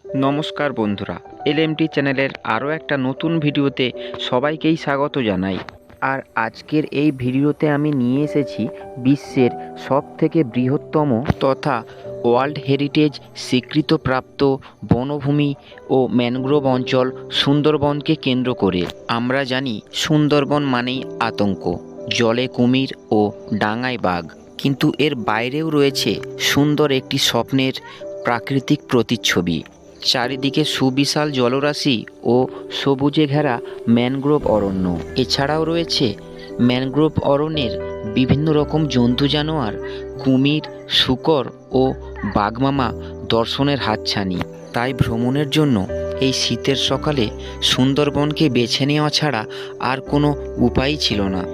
নমস্কার বন্ধুরা, এলএমটি চ্যানেলের আরও একটা নতুন ভিডিওতে সবাইকেই স্বাগত জানাই। আর আজকের এই ভিডিওতে আমি নিয়ে এসেছি বিশ্বের সবথেকে বৃহত্তম তথা ওয়ার্ল্ড হেরিটেজ স্বীকৃতপ্রাপ্ত বনভূমি ও ম্যানগ্রোভ অঞ্চল সুন্দরবনকে কেন্দ্র করে। আমরা জানি সুন্দরবন মানেই আতঙ্ক, জলে কুমির ও ডাঙায় বাঘ, কিন্তু এর বাইরেও রয়েছে সুন্দর একটি স্বপ্নের প্রাকৃতিক প্রতিচ্ছবি। চারিদিকে সুবিশাল জলরাশি ও সবুজে ঘেরা ম্যানগ্রোভ অরণ্য। এছাড়াও রয়েছে ম্যানগ্রোভ অরণ্যের বিভিন্ন রকম জন্তু জানোয়ার, কুমির, শূকর ও বাঘমামা দর্শনের হাতছানি। তাই ভ্রমণের জন্য এই শীতের সকালে সুন্দরবনকে বেছে নেওয়া ছাড়া আর কোনো উপায়ই ছিল না।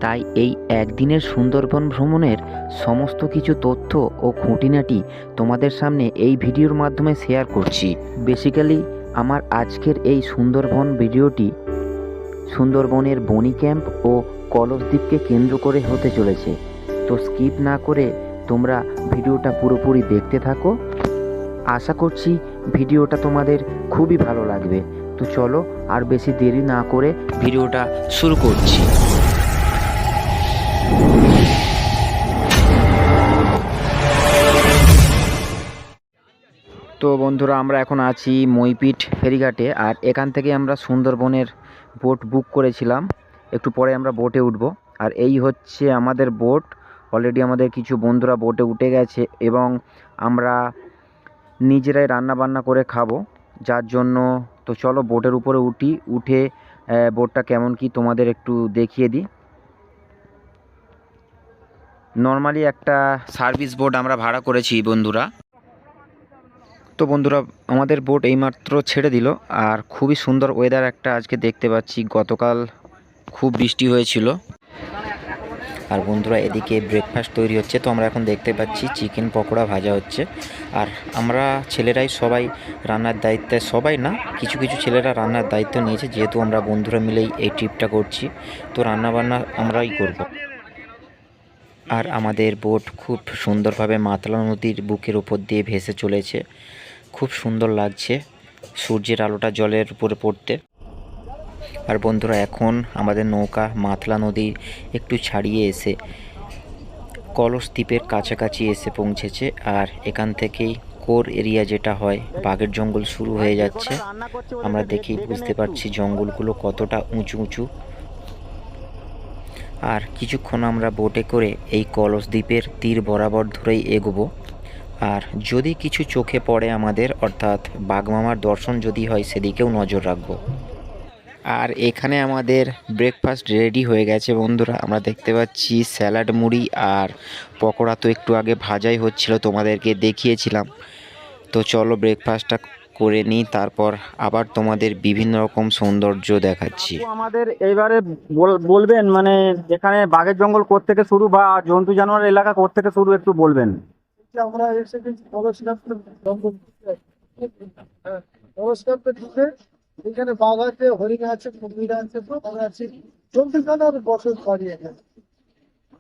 তাই এই একদিনের সুন্দরবন ভ্রমণের সমস্ত কিছু তথ্য ও খুঁটিনাটি তোমাদের সামনে এই ভিডিওর মাধ্যমে শেয়ার করছি। বেসিক্যালি আমার আজকের এই সুন্দরবন ভিডিওটি সুন্দরবনের বনি ক্যাম্প ও কলসদ্বীপকে কেন্দ্র করে হতে চলেছে। তো স্কিপ না করে তোমরা ভিডিওটা পুরোপুরি দেখতে থাকো। আশা করছি ভিডিওটা তোমাদের খুবই ভালো লাগবে। তো চলো আর বেশি দেরি না করে ভিডিওটা শুরু করছি। তো বন্ধুরা, আমরা এখন আছি মইপিট ফেরিঘাটে, আর এখান থেকে আমরা সুন্দরবনের বোট বুক করেছিলাম। একটু পরে আমরা বোটে উঠব। আর এই হচ্ছে আমাদের বোট। অলরেডি আমাদের কিছু বন্ধুরা বোটে উঠে গেছে এবং আমরা নিজেরাই রান্না বান্না করে খাবো, যার জন্য তো চলো বোটের উপরে উঠে বোটটা কেমন কি তোমাদের একটু দেখিয়ে দিই। নর্মালি একটা সার্ভিস বোট আমরা ভাড়া করেছি বন্ধুরা। তো বন্ধুরা, আমাদের বোট এইমাত্র ছেড়ে দিল, আর খুবই সুন্দর ওয়েদার একটা আজকে দেখতে পাচ্ছি। গতকাল খুব বৃষ্টি হয়েছিল। আর বন্ধুরা, এদিকে ব্রেকফাস্ট তৈরি হচ্ছে। তো আমরা এখন দেখতে পাচ্ছি চিকেন পকোড়া ভাজা হচ্ছে। আর আমরা ছেলেরাই সবাই রান্নার দায়িত্বে, সবাই না, কিছু কিছু ছেলেরা রান্নার দায়িত্ব নিয়েছে, যেহেতু আমরা বন্ধুরা মিলেই এই ট্রিপটা করছি। তো রান্নাবান্না আমরাই করব। আর আমাদের বোট খুব সুন্দরভাবে মাতলা নদীর বুকের উপর দিয়ে ভেসে চলেছে। খুব সুন্দর লাগছে সূর্যের আলোটা জলের উপরে পড়তে। আর বন্ধুরা, এখন আমাদের নৌকা মাতলা নদীর একটু ছাড়িয়ে এসে কলসদ্বীপের কাছাকাছি এসে পৌঁছেছে। আর এখান থেকেই কোর এরিয়া যেটা হয়, বাঘের জঙ্গল শুরু হয়ে যাচ্ছে। আমরা দেখেই বুঝতে পারছি জঙ্গলগুলো কতটা উঁচু উঁচু। আর কিছুক্ষণ আমরা বোটে করে এই কলসদ্বীপের তীর বরাবর ধরেই এগোবো। আর যদি কিছু চোখে পড়ে আমাদের, অর্থাৎ বাঘমামার দর্শন যদি হয়, সেদিকেও নজর রাখবো। আর এখানে আমাদের ব্রেকফাস্ট রেডি হয়ে গেছে বন্ধুরা। আমরা দেখতে পাচ্ছি স্যালাড, মুড়ি আর পকোড়া তো একটু আগে ভাজাই হচ্ছিল, তোমাদেরকে দেখিয়েছিলাম। তো চলো ব্রেকফাস্টটা করে নিই, তারপর আবার তোমাদের বিভিন্ন রকম সৌন্দর্য দেখাচ্ছি। আমাদের এইবারে বলবেন, মানে এখানে বাঘের জঙ্গল কোত্থেকে শুরু বা জন্তু জানোয়ার এলাকা কোত্থেকে শুরু, একটু বলবেন। আমরা এসে গেছি কলসিরাপের জঙ্গল। কলসিরাপের দিকে এখানে বাঘ আছে, হরিণ আছে, কুমির আছে, বাঘ আছে, জন্তু জানোয়ার বসত বাড়ি এখানে।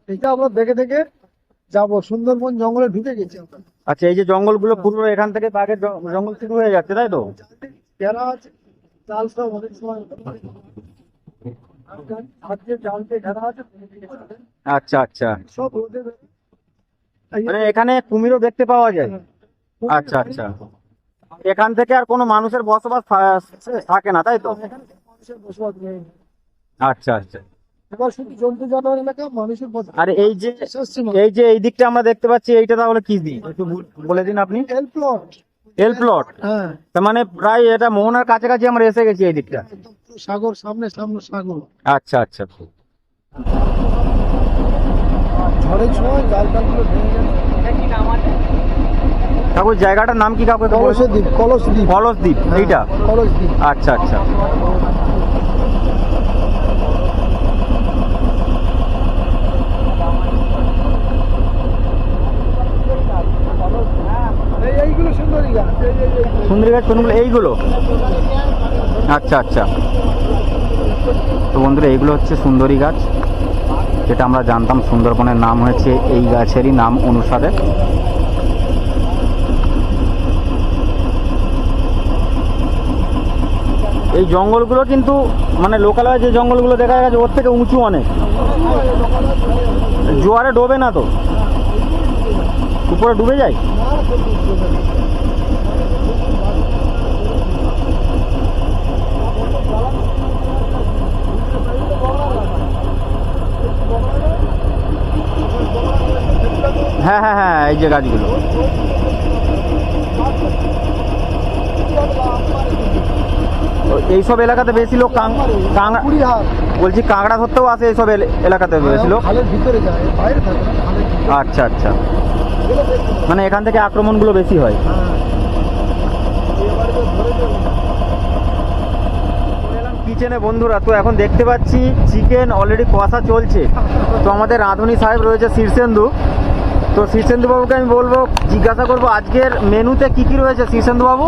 এটা আমরা দেখে দেখে যাবো। সুন্দরবন জঙ্গলে ঢুকে গেছি আমরা। আচ্ছা, এই যে জঙ্গলগুলো পুরো এখান থেকে বাঘের জঙ্গল শুরু হয়ে যাচ্ছে, তাই তো? ঘেরা আছে, জাল সব অনেক সময় হাতে জালতে ঘেরা আছে। আচ্ছা আচ্ছা, সব ওদের মানে এখানে কুমিরও দেখতে পাওয়া যায়। আচ্ছা আচ্ছা, এখান থেকে আর কোনো মানুষের বসবাস থাকে না, তাই তো? এখানে মানুষের বসবাস নেই। আচ্ছা আচ্ছা। এবার শুধু জন্তু জানোয়ার এলাকা, মানুষের বসবাস। আর এই যে এই দিকটা আমরা দেখতে পাচ্ছি, এইটা তাহলে কি দিক একটু বলে দিন আপনি। এল প্লট। এল প্লট। হ্যাঁ, তার মানে প্রায় এটা মোহনার কাছাকাছি আমরা এসে গেছি এই দিকটা। একদম সাগর সামনে সামনে সাগর। আচ্ছা আচ্ছা। ঝড়ের সময় জাল টালগুলো ভেঙে যাবে। কাকু, জায়গাটার নাম কি কাকু? কলসদ্বীপ। কলসদ্বীপ। কলসদ্বীপ এইটা? কলসদ্বীপ। আচ্ছা আচ্ছা। এইগুলো সুন্দরী গাছ। সুন্দরী গাছ কোনগুলো? এইগুলো? আচ্ছা আচ্ছা। তো বন্ধুরা, এইগুলো হচ্ছে সুন্দরী গাছ, যেটা আমরা জানতাম সুন্দরবনের নাম হয়েছে এই গাছেরই নাম অনুসারে। এই জঙ্গলগুলো কিন্তু মানে লোকালয়ে যে জঙ্গলগুলো দেখা গেছে ওর থেকে উঁচু অনেক। জোয়ারে ডোবে না তো? উপরে ডুবে যায়? হ্যাঁ হ্যাঁ হ্যাঁ, এই যে গাছগুলো। এইসব এলাকাতে বেশি লোক কাঁকড়া, বলছি কাঁকড়া ধরতেও আসে এইসব এলাকাতে বেশি লোক। খালের ভিতরে যায়, বাইরে থাকে না, খালের ভিতরে। আচ্ছা আচ্ছা, মানে এখান থেকে আক্রমণগুলো বেশি হয়। কিচেনে বন্ধুরা, তো এখন দেখতে পাচ্ছি চিকেন অলরেডি কষা চলছে। তো আমাদের রাঁধুনি সাহেব রয়েছে শীর্ষেন্দু। তো শীর্ষেন্দু বাবুকে আমি বলবো, জিজ্ঞাসা করবো আজকের মেনুতে কি কি রয়েছে শীর্ষেন্দু বাবু?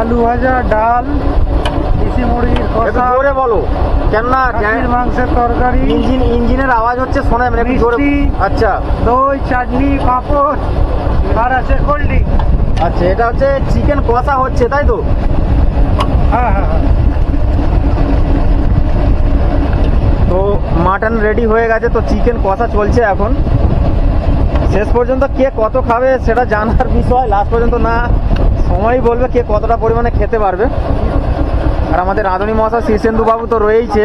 আলু ভাজা, ডাল, দেশি মুরগির একটু কষা, জোরে বলো, কেননা খাসির মাংসের তরকারি, ইঞ্জিনের আওয়াজ হচ্ছে, শোনা যাবে না, একটু জোরে। মিষ্টি। আচ্ছা দই, চাটনি, পাঁপড়, আর আছে কোল্ড ড্রিঙ্ক। আচ্ছা, এটা হচ্ছে চিকেন কষা হচ্ছে, তাই তো? হ্যাঁ হ্যাঁ হ্যাঁ। তো মাটন রেডি হয়ে গেছে, তো চিকেন কষা চলছে এখন। শেষ পর্যন্ত কে কত খাবে সেটা জানার বিষয়, লাস্ট পর্যন্ত না সময়ই বলবে কে কতটা পরিমাণে খেতে পারবে। আর আমাদের রাঁধুনি মহাশয় শীর্ষেন্দু বাবু তো রয়েইছে।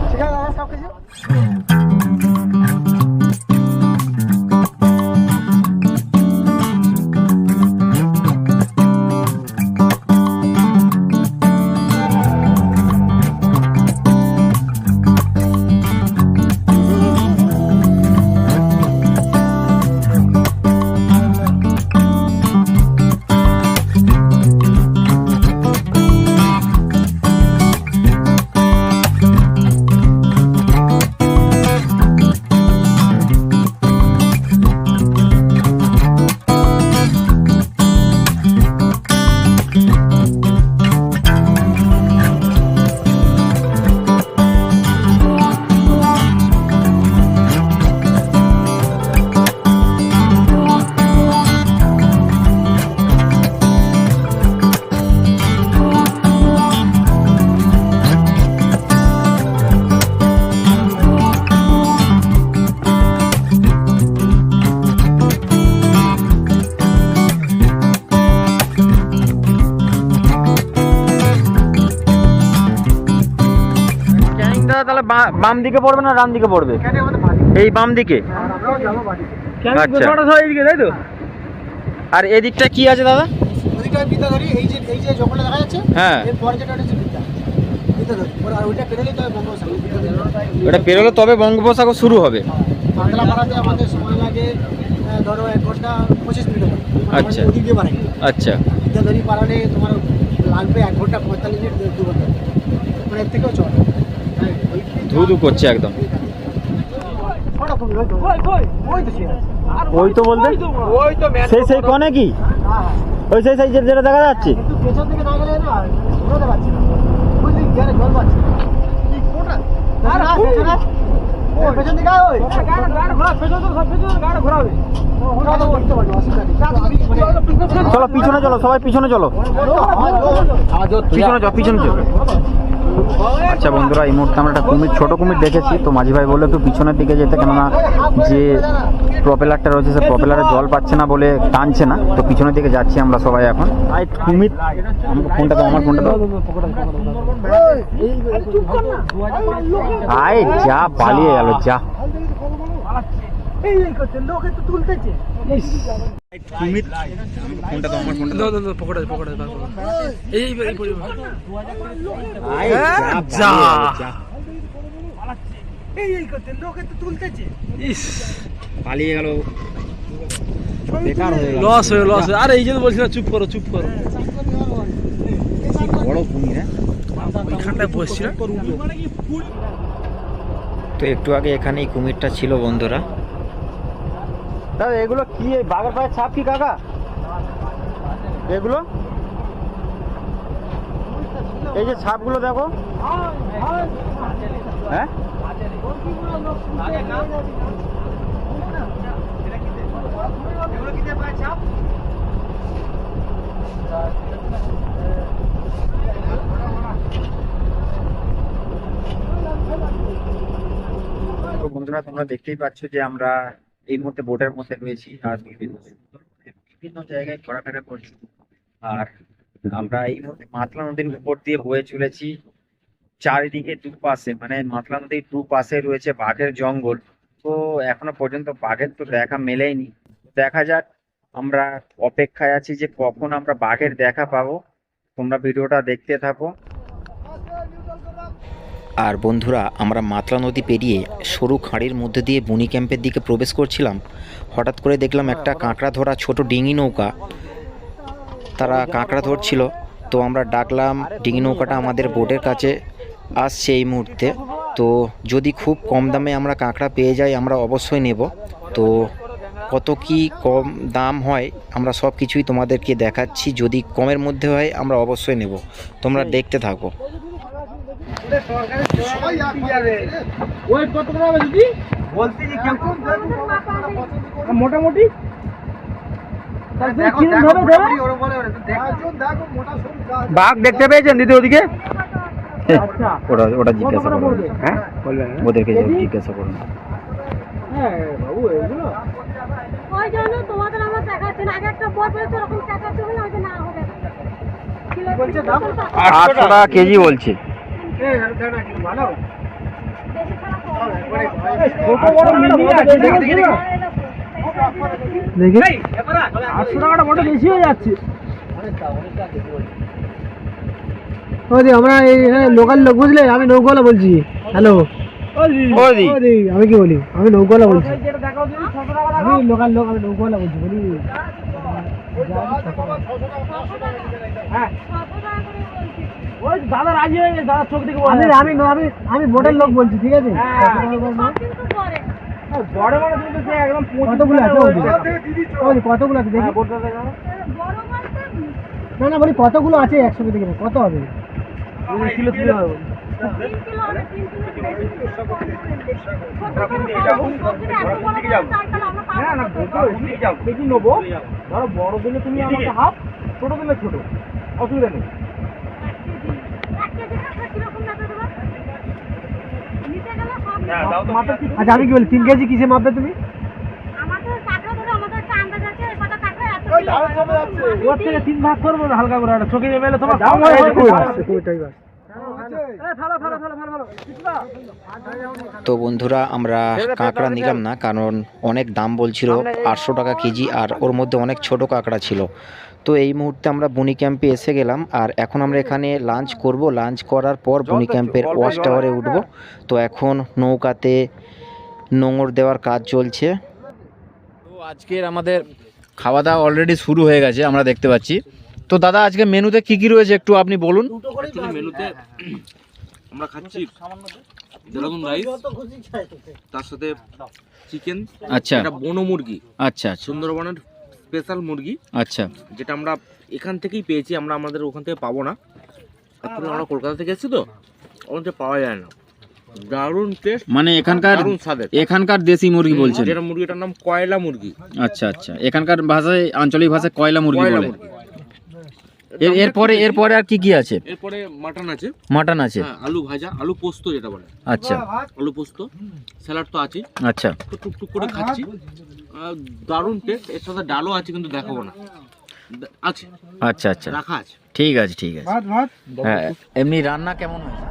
ঠিক আছে দাদা, সব কিছু তাহলে বাম দিকে পড়বে না ডান দিকে পড়বে? এই বাম দিকে। আচ্ছা, তাই তো। আর এদিকটা কি আছে দাদা? ওইটা বিদ্যাধরী, এই যে জঙ্গলটা দেখা যাচ্ছে, হ্যাঁ, এর পরে যেটা হচ্ছে বিদ্যাধরী, আর ওইটা পেরোলেই তবে বঙ্গোপসাগর। ওটা পেরোলে তবে বঙ্গোপসাগর শুরু হবে। বাংলা পাড়াতে আমাদের সময় লাগে ধরো 1 ঘন্টা 25 মিনিট লাগে। আচ্ছা। ওদিক দিয়ে বাড়াই। আচ্ছা, বিদ্যাধরী পাড়ালে তোমার লাগবে 1 ঘন্টা 45 মিনিট, 2 ঘন্টা, মানে এর থেকেও চলে। ধু ধু করছে একদম। ওই তো বলতে সেই কোণে কি? ওই সেই যেটা দেখা যাচ্ছে। একটু পেছন দিকে না গেলে না ঘোরাতে পারছি না, বুঝলি, গেলে জল পাচ্ছি। কি কোটা? ও পেছন দিকে ওই ঘোরা, পেছন তো সব পেছন গাড়ি ঘোরাবে। ওটা তো করতে পারবো, অসুবিধা নেই। চলো পিছনে চলো, সবাই পিছনে চলো, পিছনে চলো, পিছনে চলো। আচ্ছা বন্ধুরা, এই মুহূর্তে আমরা একটা কুমির, ছোট কুমির দেখেছি। তো মাঝি ভাই বললো একটু পিছনের দিকে যেতে, কেননা যে প্রপেলারটা রয়েছে সে প্রপেলারে জল পাচ্ছে না বলে টানছে না। তো পিছনের দিকে যাচ্ছি আমরা সবাই এখন। আই কুমির, ফোনটা তো আমার ফোনটা তো, আয় যা পালিয়ে গেল, যা। এই করছে লোক একটু তুলতেছে। কুমির, ফোনটা তো আমার ফোনটা তো, পকড়া এই আয় যা, যা এই করছে লোক একটু তুলতেছে। পালিয়ে গেল, বেকার হয়ে গেল, লস হয়ে লস। আর এই জন্য বলছি না, চুপ করো চুপ করো। বড় কুমির। ওইখানটায় বসছি না। তো একটু আগে এখানেই কুমিরটা ছিল বন্ধুরা। দাদা এগুলো কি, এই বাঘের পায়ের ছাপ কি কাকা? এগুলো এই যে ছাপগুলো দেখো, হ্যাঁ বন্ধুরা তোমরা দেখতেই পাচ্ছ যে আমরা এই মুহূর্তে বোটের মধ্যে রয়েছি আর বিভিন্ন জায়গায় ঘোরাফেরা করছি। আর আমরা এই মুহূর্তে মাতলা নদীর উপর দিয়ে বয়ে চলেছি। চারিদিকে দুপাশে মানে মাতলা নদীর দুপাশে রয়েছে বাঘের জঙ্গল। তো এখনো পর্যন্ত বাঘের তো দেখা মেলেনি, দেখা যাক। আমরা অপেক্ষায় আছি যে কখন আমরা বাঘের দেখা পাবো। তোমরা ভিডিওটা দেখতে থাকো। আর বন্ধুরা, আমরা মাতলা নদী পেরিয়ে সরু খাঁড়ির মধ্যে দিয়ে বনি ক্যাম্পের দিকে প্রবেশ করছিলাম। হঠাৎ করে দেখলাম একটা কাঁকড়া ধরা ছোট ডিঙি নৌকা, তারা কাঁকড়া ধরছিল। তো আমরা ডাকলাম, ডিঙি নৌকাটা আমাদের বোটের কাছে আসছে এই মুহূর্তে। তো যদি খুব কম দামে আমরা কাঁকড়া পেয়ে যাই আমরা অবশ্যই নেব। তো কত কি কম দাম হয় আমরা সব কিছুই তোমাদেরকে দেখাচ্ছি। যদি কমের মধ্যে হয় আমরা অবশ্যই নেব, তোমরা দেখতে থাকো। সবাই যাবে ওই কত করে হবে দিদি বলতে যে কেউ মোটামুটি বাঘ দেখতে পেয়েছেন দিদি ওদিকে? ওটা ওটা জিজ্ঞাসা করুন, হ্যাঁ ওদেরকে জিজ্ঞাসা করুন। হ্যাঁ বাবু এগুলো ওই জন্য তোমাদের আমার দেখাচ্ছে না, আগে একটা বল বলে তো এরকম দেখাচ্ছে না, ওই যে না হবে বলছে দাম 800 টাকা কেজি বলছে। ভালো বেশি খারাপ হবে ছোট বড় মিলিয়ে আছে দেখি দেখি 800 টাকাটা বড় বেশি হয়ে যাচ্ছে। ওদি আমরা এই লোকাল লোক বুঝলে, আমি নৌকাওয়ালা বলছি। হ্যালো ওদি আমি কি বলি, আমি নৌকাওয়ালা বলছি। আমি লোকাল লোক, আমি নৌকাওয়ালা বলছি বলি। ওই দাদা রাজি হয়ে গেছে, দাদা চোখ দিকে আমি বোটের লোক বলছি, ঠিক আছে? কিন্তু পরে বড় বড় কিন্তু সে একদম কতগুলো আছে ওই কতগুলো আছে দেখি। বড় বলতে না না বলি কতগুলো আছে একসাথে দেখি না, কত হবে? কিলো কিলো হবে 3 কিলো হবে, 3 কিলো বেশি নেবো। ধরো বড় দিলে তুমি আমাকে হাফ, ছোট দিলে ছোট, অসুবিধা নেই। আচ্ছা আমি কি বলি 3 কেজি কিসে মাপবে তুমি? আমাদের কাঁকড়া ধরে আমাদের একটা আন্দাজ আছে, কটা কাঁকড়া এত ওর থেকে 3 ভাগ করবো হালকা করে, চোখে মেলে তোমার তো বন্ধুরা, আমরা কাঁকড়া নিলাম না, কারণ অনেক দাম বলছিল 800 টাকা কেজি, আর ওর মধ্যে অনেক ছোট কাঁকড়া ছিল। তো এই মুহূর্তে আমরা বনি ক্যাম্পে এসে গেলাম, আর এখন আমরা এখানে লাঞ্চ করব। লাঞ্চ করার পর বনি ক্যাম্পের ওয়াচ টাওয়ারে উঠব। তো এখন নৌকাতে নোঙর দেওয়ার কাজ চলছে। তো আজকের আমাদের খাওয়া দাওয়া অলরেডি শুরু হয়ে গেছে, আমরা দেখতে পাচ্ছি। তো দাদা আজকে মেনুতে কি কি রয়েছে একটু আপনি বলুন। মেনুতে আমরা খাচ্ছি দেরাদুন রাইস, তার সাথে চিকেন, আচ্ছা এটা বনো মুরগি, আচ্ছা আচ্ছা সুন্দরবনের স্পেশাল মুরগি, আচ্ছা যেটা আমরা এখান থেকেই পেয়েছি, আমরা আমাদের ওখান থেকে পাবো না। আসলে আমরা কলকাতা থেকে এসেছি তো, ওখান থেকে পাওয়া যায় না। দারুণ টেস্ট, মানে দারুণ স্বাদের। এখানকার দেশি মুরগি বলছেন? যেটা মুরগিটার নাম কয়লা মুরগি। আচ্ছা আচ্ছা, এখানকার ভাষায় আঞ্চলিক ভাষায় কয়লা মুরগি কয়লা বলে। মুরগি। এরপরে আর কি কি আছে? এরপরে মাটন আছে, মাটন আছে, হ্যাঁ, আলু ভাজা, আলু পোস্ত যেটা বলে, আচ্ছা আলু পোস্ত, স্যালাড তো আছে। আচ্ছা তো টুকটুক করে খাচ্ছি, দারুণ টেস্ট। এর সাথে ডালও আছে, কিন্তু দেখাবো না, আছে আচ্ছা আচ্ছা, রাখা আছে। ঠিক আছে ঠিক আছে। ভাত ভাত হ্যাঁ, এমনি রান্না কেমন হয়েছে?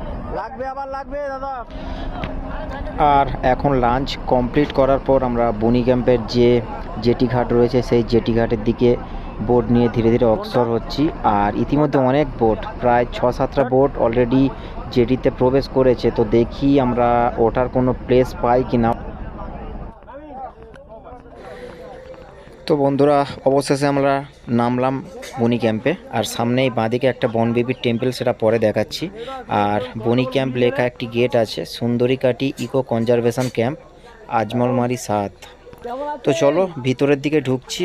আর এখন লাঞ্চ কমপ্লিট করার পর আমরা বনি ক্যাম্পের যে জেটি ঘাট রয়েছে সেই জেটি ঘাটের দিকে বোট নিয়ে ধীরে ধীরে অগ্রসর হচ্ছি। আর ইতিমধ্যে অনেক বোট, প্রায় 6-7টা বোট অলরেডি জেটিতে প্রবেশ করেছে। তো দেখি আমরা ওঠার কোনো প্লেস পাই কি না। তো বন্ধুরা, অবশেষে আমরা নামলাম বনি ক্যাম্পে। আর সামনেই বাঁদিকে একটা বনবেবীর টেম্পল, সেটা পরে দেখাচ্ছি। আর বনি ক্যাম্প লেখা একটি গেট আছে, সুন্দরীকাটি ইকো কনজারভেশন ক্যাম্প, আজমলমারি 7। তো চলো ভিতরের দিকে ঢুকছি।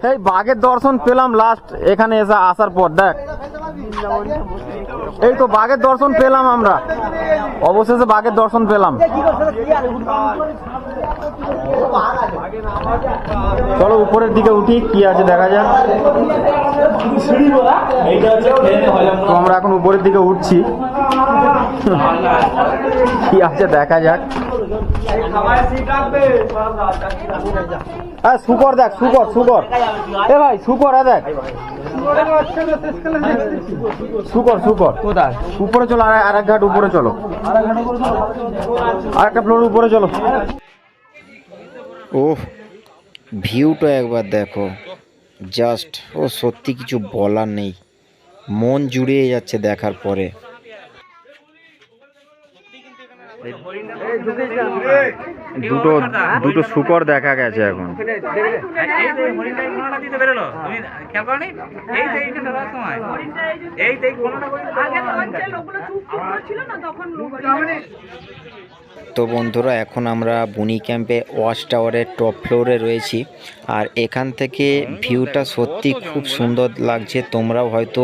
এই বাঘের দর্শন পেলাম লাস্ট এখানে এসে আসার পর। দেখ এই তো বাঘের দর্শন পেলাম আমরা, অবশেষে বাঘের দর্শন পেলাম। চলো উপরের দিকে উঠি, কি আছে দেখা যাক। তো আমরা এখন উপরের দিকে উঠছি, কি আছে দেখা যাক। হ্যাঁ শুকর দেখ, শুকর শুকর, এ ভাই শুকর, দেখ শুকর শুকর কোথায়? উপরে চলো, আর এক ঘাট উপরে চলো, আর একটা ফ্লোর উপরে চলো। ওহ, ভিউটা একবার দেখো, জাস্ট ও সত্যি কিছু বলার নেই, মন জুড়িয়ে যাচ্ছে দেখার পরে। দুটো দুটো শুকর দেখা গেছে এখন। তো বন্ধুরা, এখন আমরা বুনি ক্যাম্পে ওয়াচ টাওয়ারের টপ ফ্লোরে রয়েছি, আর এখান থেকে ভিউটা সত্যি খুব সুন্দর লাগছে। তোমরাও হয়তো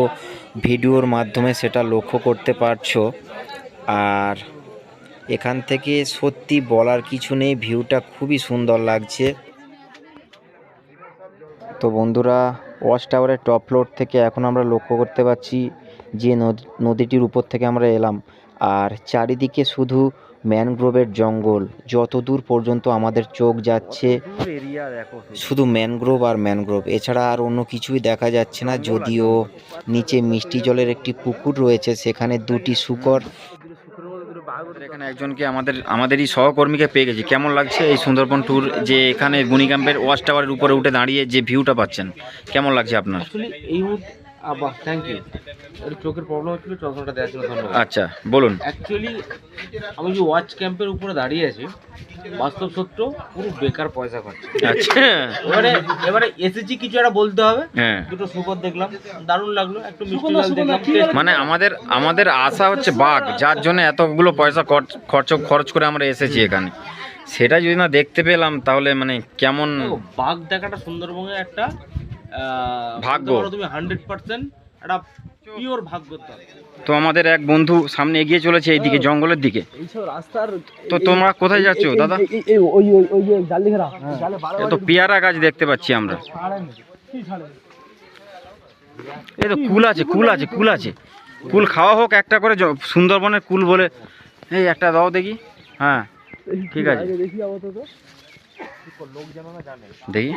ভিডিওর মাধ্যমে সেটা লক্ষ্য করতে পারছো। আর এখান থেকে সত্যি বলার কিছু নেই, ভিউটা খুবই সুন্দর লাগছে। তো বন্ধুরা, ওয়াচ টাওয়ারের টপ ফ্লোর থেকে এখন আমরা লক্ষ্য করতে পারছি যে নদীটির উপর থেকে আমরা এলাম, আর চারিদিকে শুধু ম্যানগ্রোভের জঙ্গল, যতদূর পর্যন্ত আমাদের চোখ যাচ্ছে শুধু ম্যানগ্রোভ আর ম্যানগ্রোভ, এছাড়া আর অন্য কিছুই দেখা যাচ্ছে না। যদিও নিচে মিষ্টি জলের একটি পুকুর রয়েছে, সেখানে দুটি শুকর। এখানে একজনকে আমাদেরই সহকর্মীকে পেয়ে গেছি। কেমন লাগছে এই সুন্দরবন ট্যুর, যে এখানে বুনি ক্যাম্পের ওয়াচ টাওয়ারের উপরে উঠে দাঁড়িয়ে যে ভিউটা পাচ্ছেন, কেমন লাগছে আপনার? অ্যাকচুয়ালি এই মুহূর্তে থ্যাংক ইউ, চোখের প্রবলেম হচ্ছিল, চশমাটা দেওয়ার জন্য ধন্যবাদ। আচ্ছা বলুন। অ্যাকচুয়ালি আমি যে ওয়াচ ক্যাম্পের উপরে দাঁড়িয়ে আছি, বাস্তব সত্য পুরো বেকার পয়সা খরচ। আচ্ছা, এবারে এসেছি কিছু একটা বলতে হবে। হ্যাঁ, দুটো শুকর দেখলাম, দারুণ লাগলো, একটু মিষ্টি জল দেখলাম। মানে আমাদের আশা হচ্ছে বাঘ, যার জন্য এতগুলো পয়সা খরচ করে আমরা এসেছি এখানে, সেটা যদি না দেখতে পেলাম তাহলে মানে কেমন। বাঘ দেখাটা সুন্দরবনের একটা ভাগ্য। তুমি 100% একটা পিওর ভাগ্য। তো আমাদের এক বন্ধু সামনে এগিয়ে চলেছে এইদিকে জঙ্গলের দিকে। তো তোমরা কোথায় যাচ্ছো দাদা? তো পেয়ারা গাছ দেখতে পাচ্ছি আমরা। এই তো কুল আছে, কুল খাওয়া হোক একটা করে, সুন্দরবনের কুল বলে। এই একটা দাও দেখি। হ্যাঁ ঠিক আছে, দেখি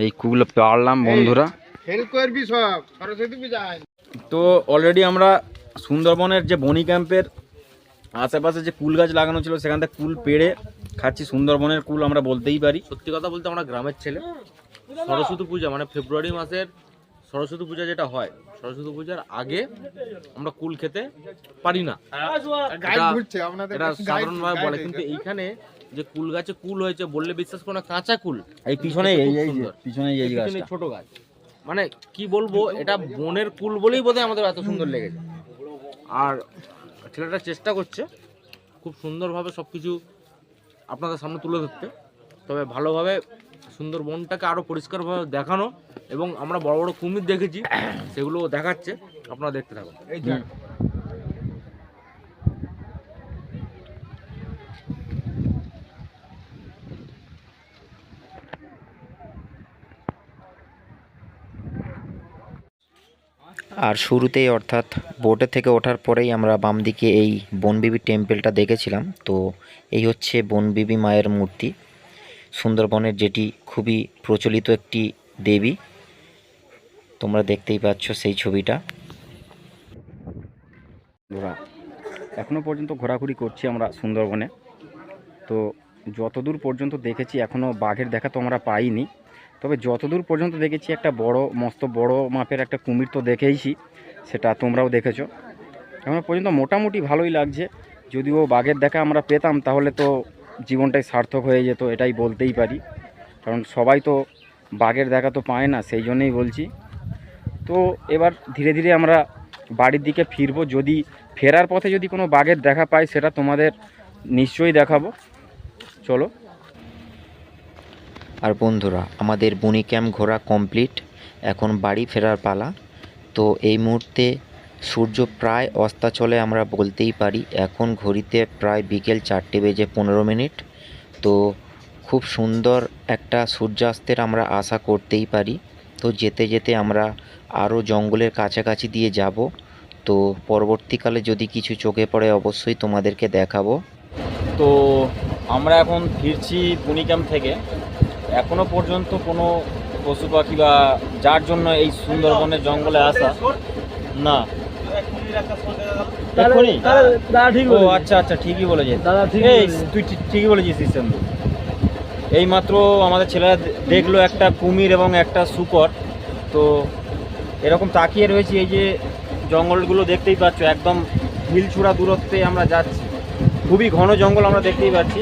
এই কুল পারলাম বন্ধুরা। তো অলরেডি আমরা সুন্দরবনের যে বনি ক্যাম্পের আশেপাশে যে কুল গাছ লাগানো ছিল, সেখান থেকে কুল পেড়ে খাচ্ছি। সুন্দরবনের কুল আমরা বলতেই পারি। সত্যি কথা বলতে আমরা গ্রামের ছেলে। সরস্বতী পূজা মানে ফেব্রুয়ারি মাসের সরস্বতী পূজা যেটা হয়, সরস্বতী পূজার আগে আমরা কুল খেতে পারি না, এটা সাধারণভাবে বলে। কিন্তু এইখানে যে কুল গাছে কুল হয়েছে বললে বিশ্বাস করো না, কাঁচা কুল। এই পিছনে পিছনে এই গাছটা ছোট গাছ, মানে কি বলবো, এটা বনের কুল বলেই বোধহয় আমাদের এত সুন্দর লেগেছে। আর ছেলেটা চেষ্টা করছে খুব সুন্দরভাবে সব কিছু আপনাদের সামনে তুলে ধরতে, তবে ভালোভাবে সুন্দরবনটাকে আরও পরিষ্কারভাবে দেখানো, এবং আমরা বড় বড় কুমির দেখেছি, সেগুলো দেখাচ্ছে, আপনারা দেখতে থাকুন। আর শুরুতেই অর্থাৎ বোটে থেকে ওঠার পরেই আমরা বাম দিকে এই বনবিবি টেম্পলটা দেখেছিলাম। তো এই হচ্ছে বনবিবি মায়ের মূর্তি, সুন্দরবনের যেটি খুবই প্রচলিত একটি দেবী। তোমরা দেখতেই পাচ্ছ সেই ছবিটা। এখনো পর্যন্ত ঘোরাঘুরি করছি আমরা সুন্দরবনে। তো যতদূর পর্যন্ত দেখেছি এখনো বাঘের দেখা তো আমরা পাইনি, তবে যতদূর পর্যন্ত দেখেছি একটা মস্ত বড় মাপের একটা কুমির তো দেখেইছি, সেটা তোমরাও দেখেছো। এখনো পর্যন্ত মোটামুটি ভালোই লাগছে। যদিও বাঘের দেখা আমরা পেতাম তাহলে তো জীবনটাই সার্থক হয়ে যেত, এটাই বলতেই পারি। কারণ সবাই তো বাঘের দেখা তো পায় না, সেই জন্যই বলছি। তো এবার ধীরে ধীরে আমরা বাড়ির দিকে ফিরবো। যদি ফেরার পথে যদি কোনো বাঘের দেখা পাই সেটা তোমাদের নিশ্চয়ই দেখাবো। চলো। আর বন্ধুরা, আমাদের বুনি ক্যাম্প ঘোরা কমপ্লিট, এখন বাড়ি ফেরার পালা। তো এই মুহূর্তে সূর্য প্রায় অস্তাচলে আমরা বলতেই পারি। এখন ঘড়িতে প্রায় বিকেল 4:15। তো খুব সুন্দর একটা সূর্যাস্তের আমরা আশা করতেই পারি। তো যেতে যেতে আমরা আরও জঙ্গলের কাছাকাছি দিয়ে যাব। তো পরবর্তীকালে যদি কিছু চোখে পড়ে অবশ্যই তোমাদেরকে দেখাবো। তো আমরা এখন ফিরছি পুনি ক্যাম্প থেকে। এখনো পর্যন্ত কোনো পশু পাখি বা যার জন্য এই সুন্দরবনের জঙ্গলে আসা না। এক্ষুনি? ও আচ্ছা আচ্ছা, ঠিকই বলেছিস এই তুই ঠিকই বলেছিস সিস্টেম। এইমাত্র আমাদের ছেলেরা দেখলো একটা কুমির এবং একটা শূকর। তো এরকম তাকিয়ে রয়েছি, এই যে জঙ্গলগুলো দেখতেই পাচ্ছ, একদম ঢিলছুড়া দূরত্বে আমরা যাচ্ছি। খুবই ঘন জঙ্গল আমরা দেখতেই পাচ্ছি।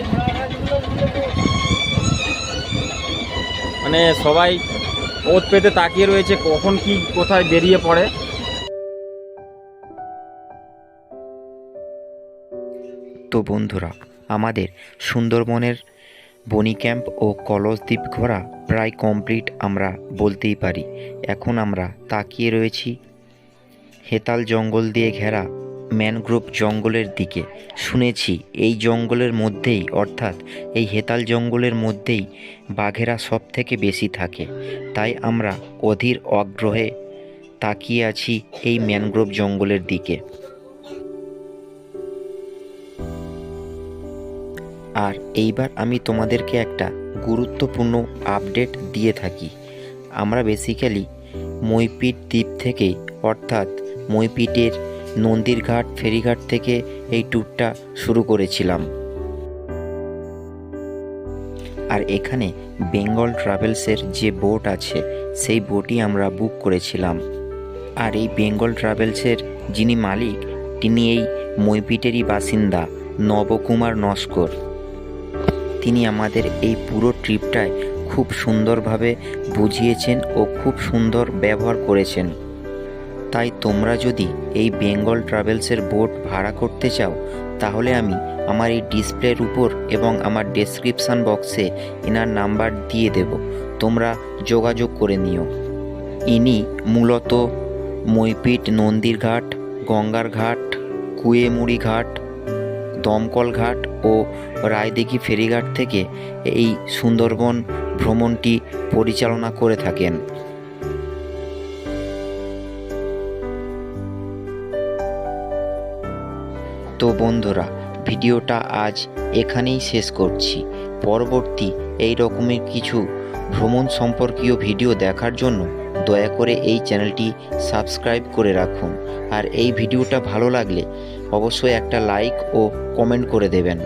মানে সবাই ওত পেতে তাকিয়ে রয়েছে কখন কি কোথায় বেরিয়ে পড়ে। তো বন্ধুরা, আমাদের সুন্দরবনের বনি ক্যাম্প ও কলসদ্বীপ ঘোরা প্রায় কমপ্লিট আমরা বলতেই পারি। এখন আমরা তাকিয়ে রয়েছি হেতাল জঙ্গল দিয়ে ঘেরা ম্যানগ্রোভ জঙ্গলের দিকে। শুনেছি এই জঙ্গলের মধ্যেই, অর্থাৎ এই হেতাল জঙ্গলের মধ্যেই বাঘেরা সব থেকে বেশি থাকে। তাই আমরা অধীর আগ্রহে তাকিয়ে আছি এই ম্যানগ্রোভ জঙ্গলের দিকে। আর এইবার আমি তোমাদেরকে একটা গুরুত্বপূর্ণ আপডেট দিয়ে থাকি। আমরা বেসিক্যালি মইপিট দ্বীপ থেকে, অর্থাৎ মইপিটের নন্দীরঘাট ফেরিঘাট থেকে এই ট্যুরটা শুরু করেছিলাম। আর এখানে বেঙ্গল ট্রাভেলসের যে বোট আছে সেই বোটই আমরা বুক করেছিলাম। আর এই বেঙ্গল ট্রাভেলসের যিনি মালিক তিনি এই মইপিটেরই বাসিন্দা নবকুমার নস্কর। তিনি আমাদের এই পুরো ট্রিপটায় খুব সুন্দরভাবে বুঝিয়েছেন ও খুব সুন্দর ব্যবহার করেছেন। তাই তোমরা যদি এই বেঙ্গল ট্রাভেলসের বোট ভাড়া করতে চাও তাহলে আমি আমার এই ডিসপ্লের উপর এবং আমার ডেসক্রিপশান বক্সে এনার নাম্বার দিয়ে দেব, তোমরা যোগাযোগ করে নিও। ইনি মূলত মইপিট নন্দীরঘাট, গঙ্গার ঘাট, কুয়েমুড়ি ঘাট, দমকল ঘাট ও রায়দিঘি ফেরিঘাট থেকে এই সুন্দরবন ভ্রমণটি পরিচালনা করে থাকেন। তো বন্ধুরা, ভিডিওটা আজ এখানেই শেষ করছি। পরবর্তী এই রকমের কিছু ভ্রমণ সম্পর্কীয় ভিডিও দেখার জন্য দয়া করে এই চ্যানেলটি সাবস্ক্রাইব করে রাখুন। আর এই ভিডিওটা ভালো লাগলে অবশ্যই একটা লাইক ও কমেন্ট করে দেবেন।